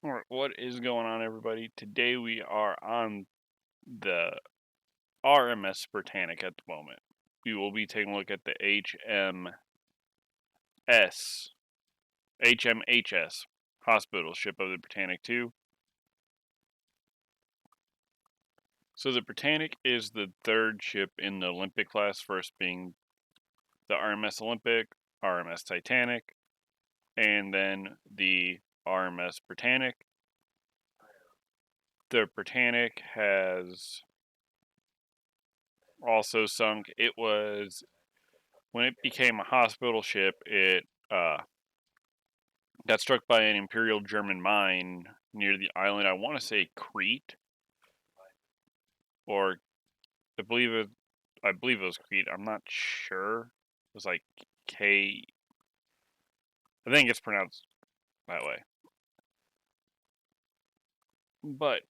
Alright, what is going on, everybody? Today we are on the RMS Britannic at the moment. We will be taking a look at the HMHS hospital ship of the Britannic 2. So the Britannic is the third ship in the Olympic class, first being the RMS Olympic, RMS Titanic, and then the RMS Britannic. The Britannic has also sunk. It was, when it became a hospital ship, it got struck by an Imperial German mine near the island. I want to say Crete, or I believe it was Crete. I'm not sure. It was like K. I think it's pronounced that way. But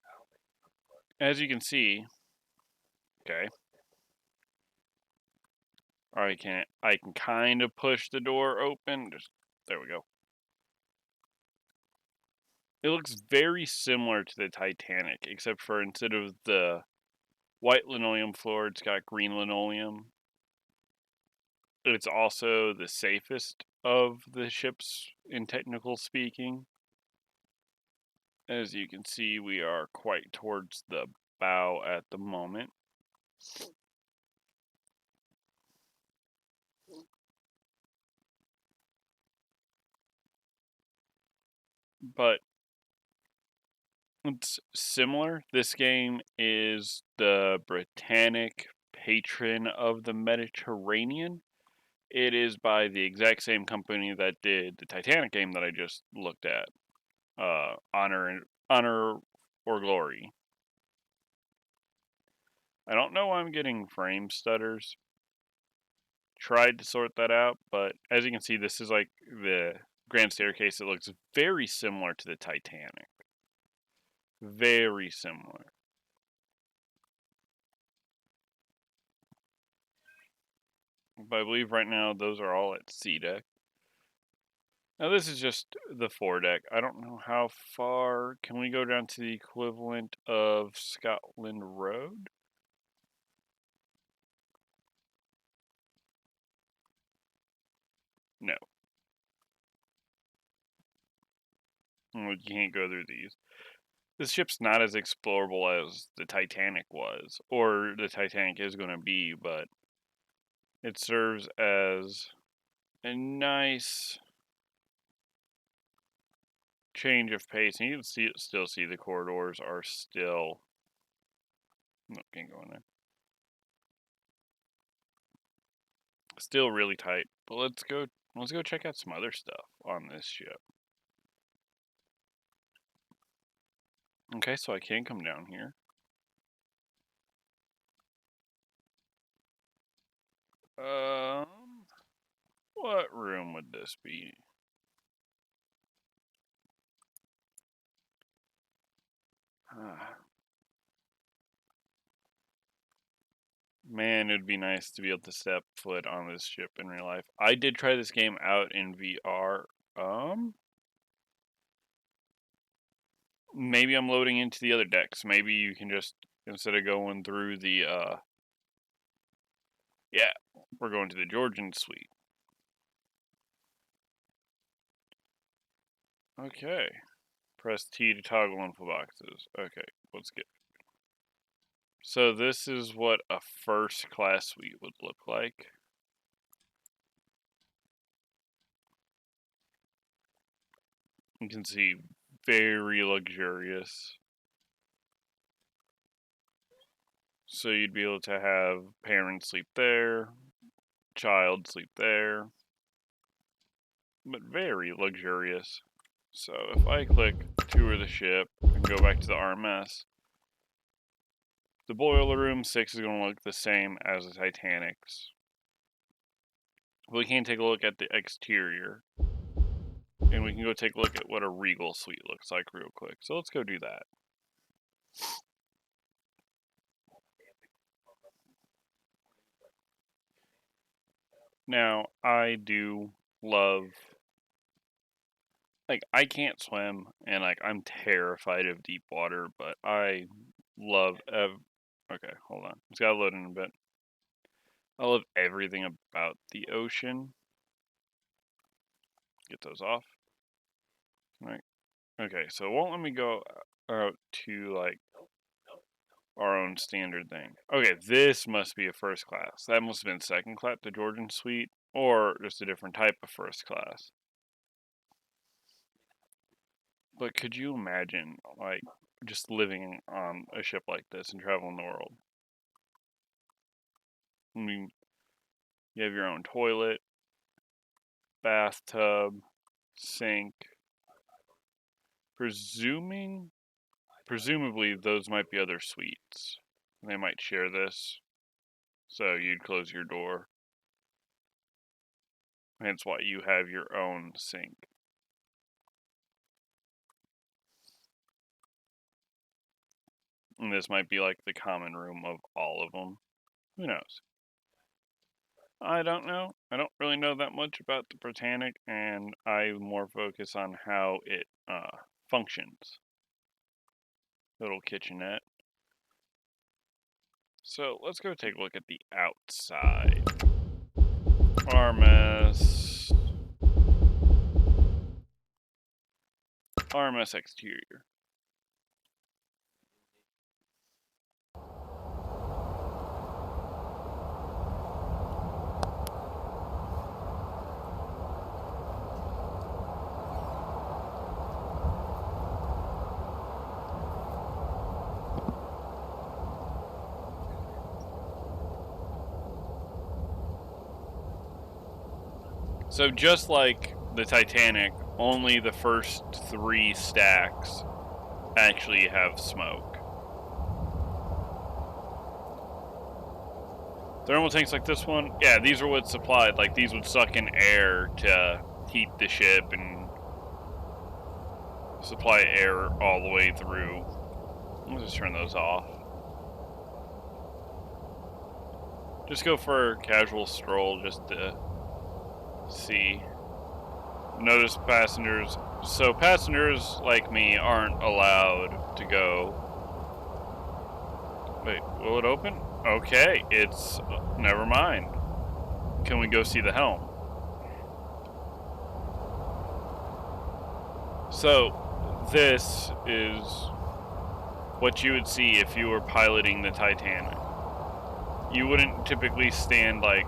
as you can see, okay, I can kind of push the door open. There we go. It looks very similar to the Titanic, except for instead of the white linoleum floor, it's got green linoleum. It's also the safest of the ships in technical speaking. As you can see, we are quite towards the bow at the moment. But it's similar. This game is the Britannic patron of the Mediterranean. It is by the exact same company that did the Titanic game that I just looked at. Honor or Glory. I don't know why I'm getting frame stutters. Tried to sort that out, but as you can see, this is like the grand staircase. It looks very similar to the Titanic. Very similar. But I believe right now those are all at C deck. Now this is just the foredeck. I don't know how far. Can we go down to the equivalent of Scotland Road? No. You can't go through these. This ship's not as explorable as the Titanic was, or the Titanic is going to be, but it serves as a nice change of pace. And you can still see the corridors are still. No, can't go in there. Still really tight. But let's go check out some other stuff on this ship. Okay, so I can come down here. What room would this be? Man, it'd be nice to be able to step foot on this ship in real life. I did try this game out in VR. Maybe I'm loading into the other decks. Maybe you can just, instead of going through the, yeah, we're going to the Georgian suite. Okay. Press T to toggle info boxes. Okay, let's get. So this is what a first class suite would look like. You can see very luxurious. So you'd be able to have parents sleep there, child sleep there, but very luxurious. So if I click tour the ship and go back to the RMS, the boiler room 6 is going to look the same as the Titanic's. We can take a look at the exterior, and we can go take a look at what a Regal suite looks like real quick. So let's go do that. Now, I do love like, I can't swim, and, like, I'm terrified of deep water, but I love okay, hold on. It's gotta load in a bit. I love everything about the ocean. Get those off. Right. Okay, so it won't let me go out to, like, our own standard thing. Okay, this must be a first class. That must have been second class, the Georgian suite, or just a different type of first class. But could you imagine, like, just living on a ship like this and traveling the world? I mean, you have your own toilet, bathtub, sink. Presumably, those might be other suites. They might share this, so you'd close your door. Hence why you have your own sink. And this might be like the common room of all of them. Who knows? I don't know. I don't really know that much about the Titanic, and I more focus on how it functions. Little kitchenette. So let's go take a look at the outside. RMS exterior. So just like the Titanic, only the first 3 stacks actually have smoke. Thermal tanks like this one, yeah, these are what's supplied. Like, these would suck in air to heat the ship and supply air all the way through. Let's just turn those off. Just go for a casual stroll just to see. Notice passengers. So passengers like me aren't allowed to go. Wait, will it open? Okay, it's... never mind. Can we go see the helm? So, this is what you would see if you were piloting the Titanic. You wouldn't typically stand like...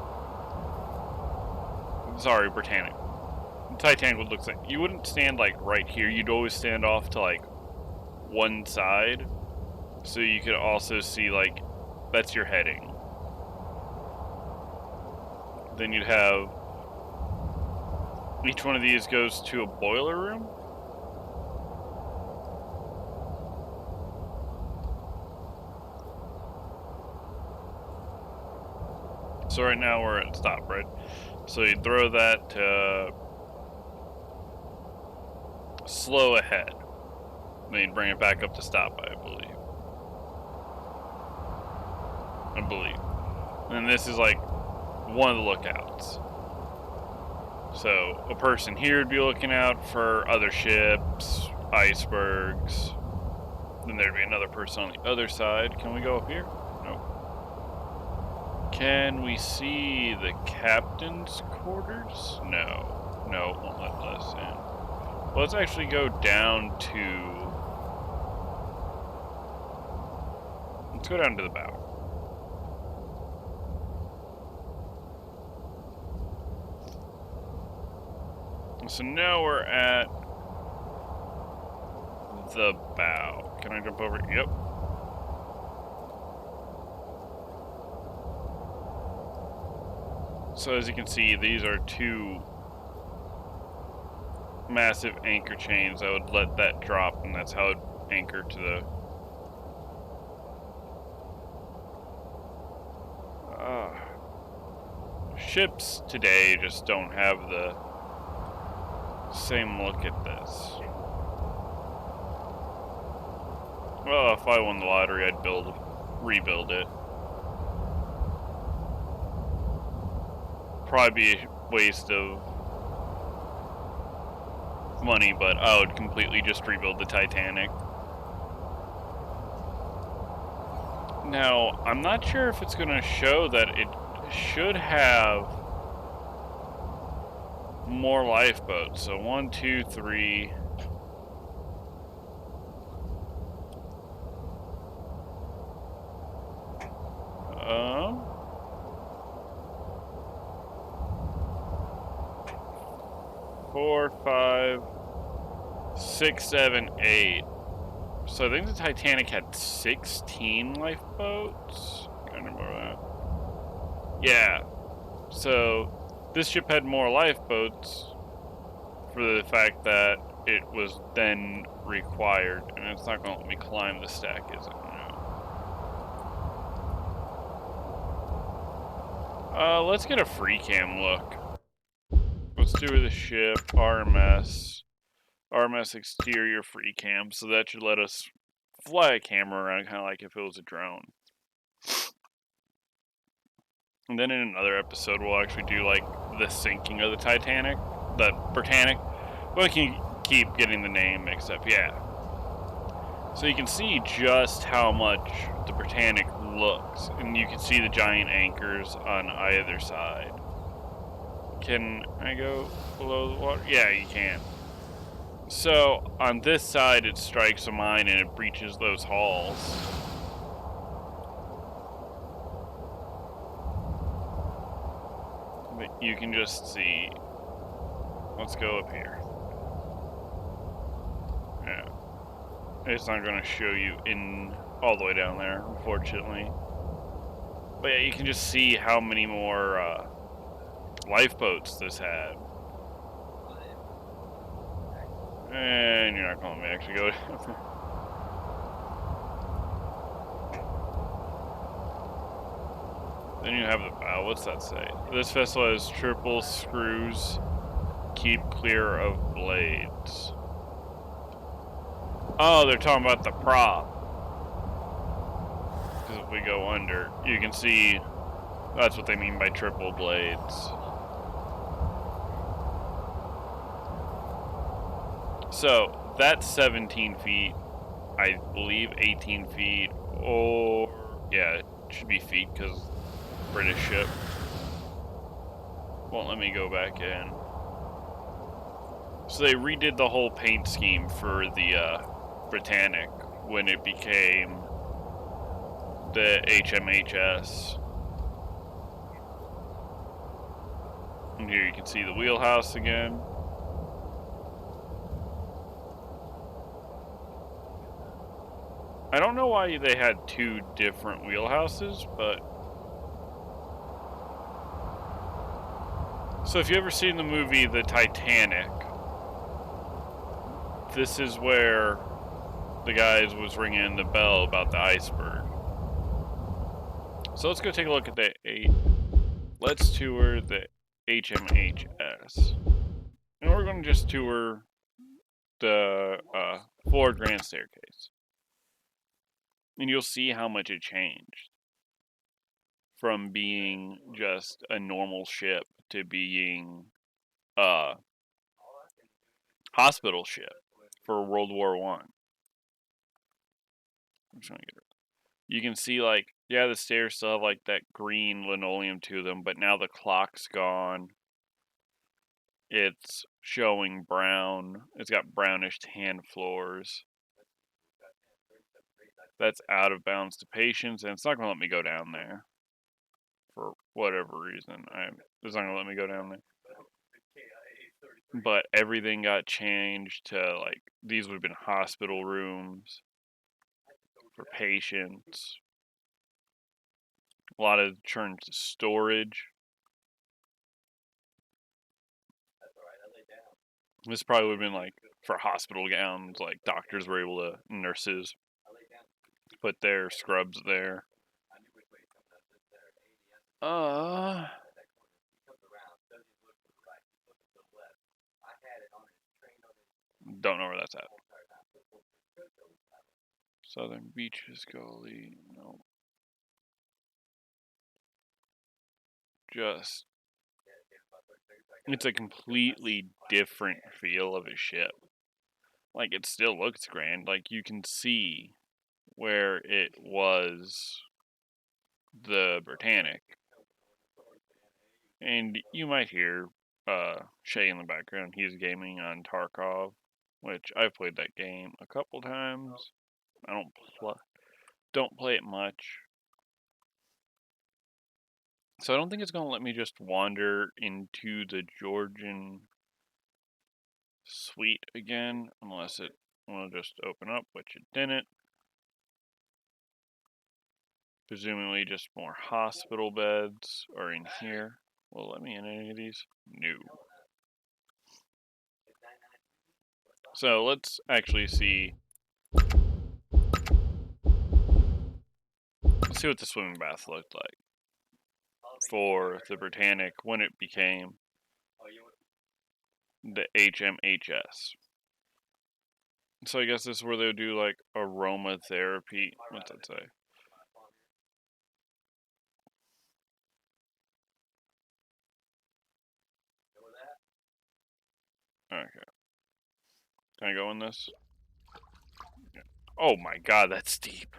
Sorry, Britannic. Titanic would look like... You wouldn't stand like right here. You'd always stand off to like one side. So you could also see like... That's your heading. Then you'd have... Each one of these goes to a boiler room. So right now we're at stop, right? So you throw that to slow ahead. Then you'd bring it back up to stop, I believe. And this is like one of the lookouts. So a person here would be looking out for other ships, icebergs. Then there'd be another person on the other side. Can we go up here? Nope. Can we see the captain's quarters? No. No, it won't let us in. Well, let's actually go down to... Let's go down to the bow. So now we're at the bow. Can I jump over? Yep. So as you can see, these are 2 massive anchor chains. I would let that drop, and that's how it would anchor to the... Ships today just don't have the same look at this. Well, if I won the lottery, I'd rebuild it. Probably be a waste of money, but I would completely just rebuild the Titanic. Now, I'm not sure if it's going to show that it should have more lifeboats. So 1, 2, 3. Four, 5, 6, 7, 8. So I think the Titanic had 16 lifeboats. Can't remember that. Yeah. So this ship had more lifeboats for the fact that it was then required, and it's not going to let me climb the stack, is it? No. Let's get a free cam look. Let's do the ship, RMS exterior free cam, so that should let us fly a camera around, kind of like if it was a drone. And then in another episode, we'll actually do like the sinking of the Titanic, the Britannic. Well, I can keep getting the name mixed up, yeah. So you can see just how much the Britannic looks, and you can see the giant anchors on either side. Can I go below the water? Yeah, you can. So on this side, it strikes a mine and it breaches those hulls. But you can just see. Let's go up here. Yeah. It's not going to show you in all the way down there, unfortunately. But yeah, you can just see how many more lifeboats this had. And you're not going to let me actually go. Then you have the bow. What's that say? This vessel has triple screws. Keep clear of blades. Oh, they're talking about the prop. Because if we go under, you can see that's what they mean by triple blades. So that's 17 feet, I believe 18 feet, or yeah, it should be feet because British ship. Won't let me go back in. So they redid the whole paint scheme for the Britannic when it became the HMHS. And here you can see the wheelhouse again. I don't know why they had two different wheelhouses, but... So if you ever seen the movie The Titanic, this is where the guys was ringing the bell about the iceberg. So let's go take a look at the let's tour the HMHS. And we're going to just tour the forward grand staircase. And you'll see how much it changed from being just a normal ship to being a hospital ship for World War One. I'm trying to get it. You can see, like, yeah, the stairs still have like that green linoleum to them, but now the clock's gone. It's showing brown. It's got brownish tan floors. That's out of bounds to patients, and it's not going to let me go down there for whatever reason. It's not going to let me go down there. But everything got changed to, like, these would have been hospital rooms for patients. A lot of turned to storage. This probably would have been like for hospital gowns, like doctors were able to, nurses put their scrubs there. Don't know where that's at. Southern Beaches Gully, no. Just It's a completely different feel of a ship. Like, it still looks grand. Like, you can see where it was the Britannic. And you might hear Shay in the background. He's gaming on Tarkov, which I've played that game a couple times. I don't play it much. So I don't think it's going to let me just wander into the Georgian suite again, unless it will just open up, which it didn't. Presumably just more hospital beds are in here. Will it let me in any of these? No. So let's actually see. Let's see what the swimming bath looked like for the Britannic when it became the HMHS. So I guess this is where they would do like aromatherapy. What's that say? Okay. Can I go in this? Yeah. Oh my god, that's deep.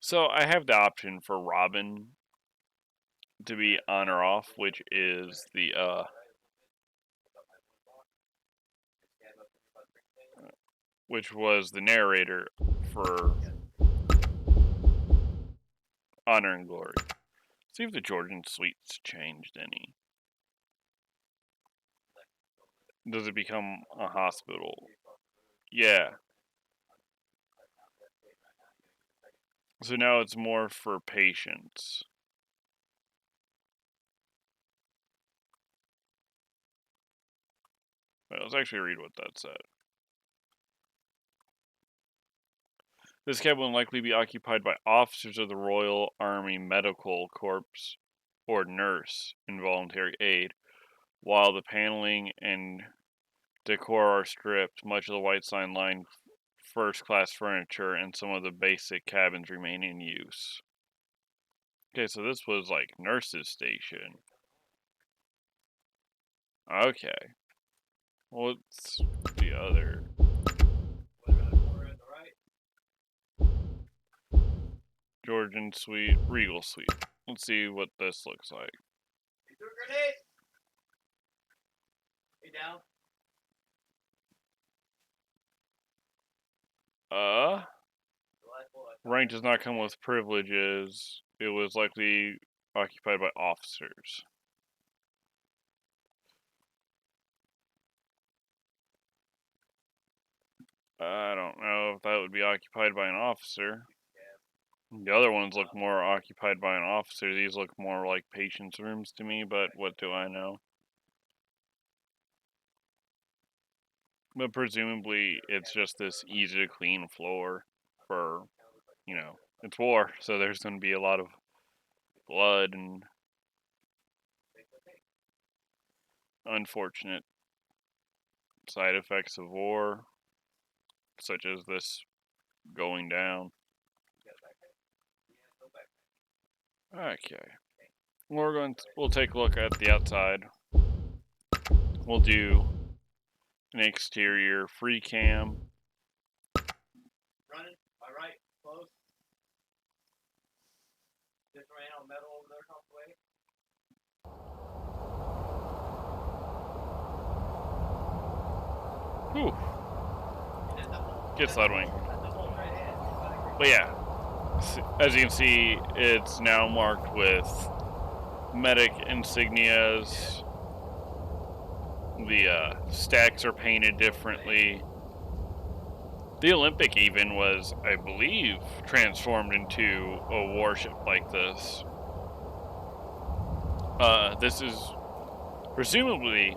So I have the option for Robin to be on or off, which is the which was the narrator for Honor and Glory. See if the Georgian suite's changed any. Does it become a hospital? Yeah. So now it's more for patients. Wait, let's actually read what that said. This cabin will likely be occupied by officers of the Royal Army Medical Corps or nurse in voluntary aid. While the paneling and decor are stripped, much of the white sign line first-class furniture and some of the basic cabins remain in use. Okay, so this was like nurse's station. Okay. What's the other? Georgian suite, Regal suite. Let's see what this looks like. Hey, down. Rank does not come with privileges. It was likely occupied by officers. I don't know if that would be occupied by an officer. The other ones look more occupied by an officer. These look more like patients' rooms to me, but what do I know? But presumably it's just this easy to clean floor for, it's war, so there's going to be a lot of blood and unfortunate side effects of war, such as this going down. Okay. We'll take a look at the outside. We'll do an exterior free cam. Running, my right, close. Just ran on metal over there across the way. Whew. Get slidewing. But yeah, as you can see, it's now marked with medic insignias. The stacks are painted differently. The Olympic even was, I believe, transformed into a warship like this. This is presumably,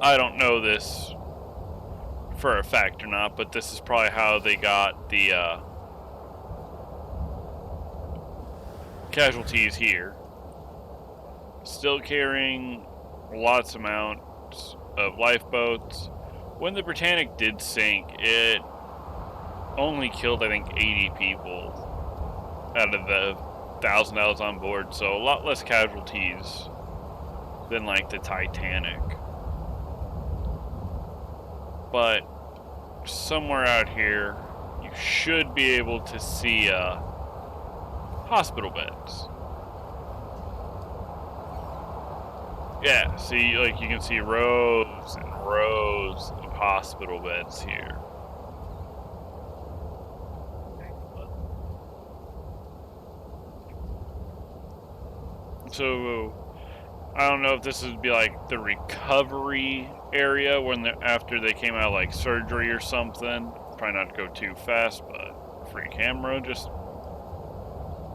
I don't know this for a fact or not, but this is probably how they got the casualties here. Still carrying lots amounts of lifeboats. When the Britannic did sink, it only killed, I think, 80 people out of the 1,000 that was on board, so a lot less casualties than like the Titanic. But somewhere out here, you should be able to see hospital beds. Yeah, see, like you can see rows and rows of hospital beds here. So I don't know if this would be like the recovery area when after they came out of like surgery or something. Try not to go too fast, but free camera just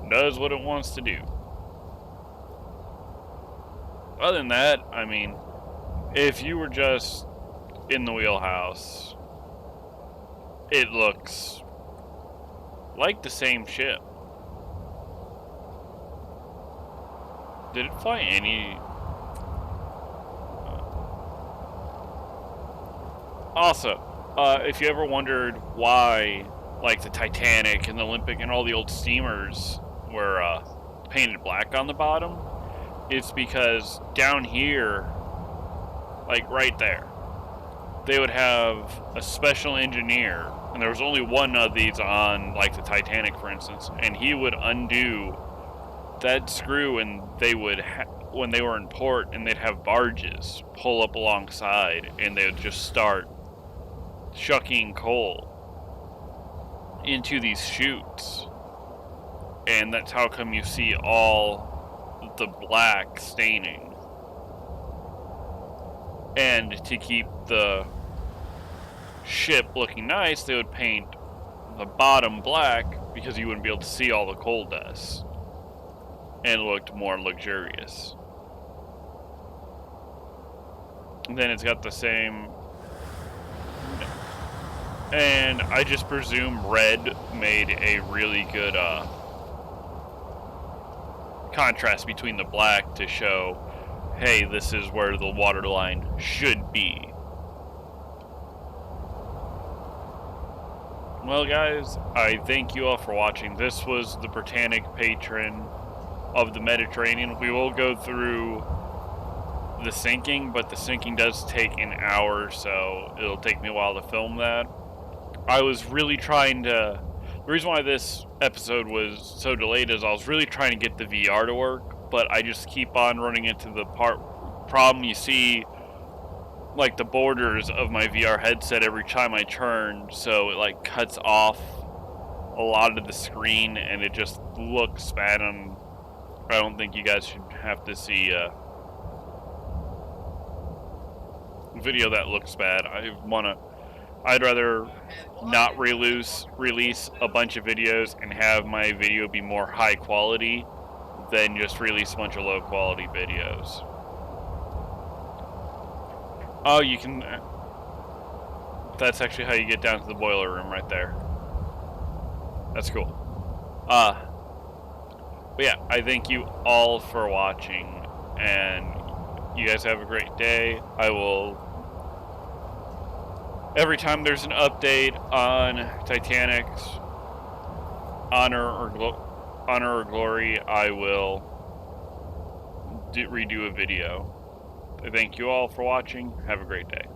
does what it wants to do. Other than that, I mean, if you were just in the wheelhouse, it looks like the same ship. Did it fly any? Also, if you ever wondered why, like the Titanic and the Olympic and all the old steamers were painted black on the bottom, it's because down here, like right there, they would have a special engineer, and there was only one of these on, like the Titanic, for instance, and he would undo that screw, and they would, when they were in port, and they'd have barges pull up alongside, and they would just start shucking coal into these chutes, and that's how come you see all the black staining. And to keep the ship looking nice, they would paint the bottom black because you wouldn't be able to see all the coal dust, and it looked more luxurious. And then it's got the same, and I just presume red made a really good contrast between the black to show, hey, this is where the water line should be. Well, guys, I thank you all for watching. This was the Britannic Patron of the Mediterranean. We will go through the sinking, but the sinking does take an hour, so it'll take me a while to film that. I was really trying to... The reason why this episode was so delayed is I was really trying to get the VR to work, but I just keep on running into the problem. You see, like, the borders of my VR headset every time I turn, so it like cuts off a lot of the screen, and it just looks bad. And I don't think you guys should have to see a video that looks bad. I'd rather not release a bunch of videos and have my video be more high quality than just release a bunch of low quality videos. Oh, you can... That's actually how you get down to the boiler room right there. That's cool. But yeah, I thank you all for watching, and you guys have a great day. I will... Every time there's an update on Titanic's Honor or Glory, I will redo a video. I thank you all for watching. Have a great day.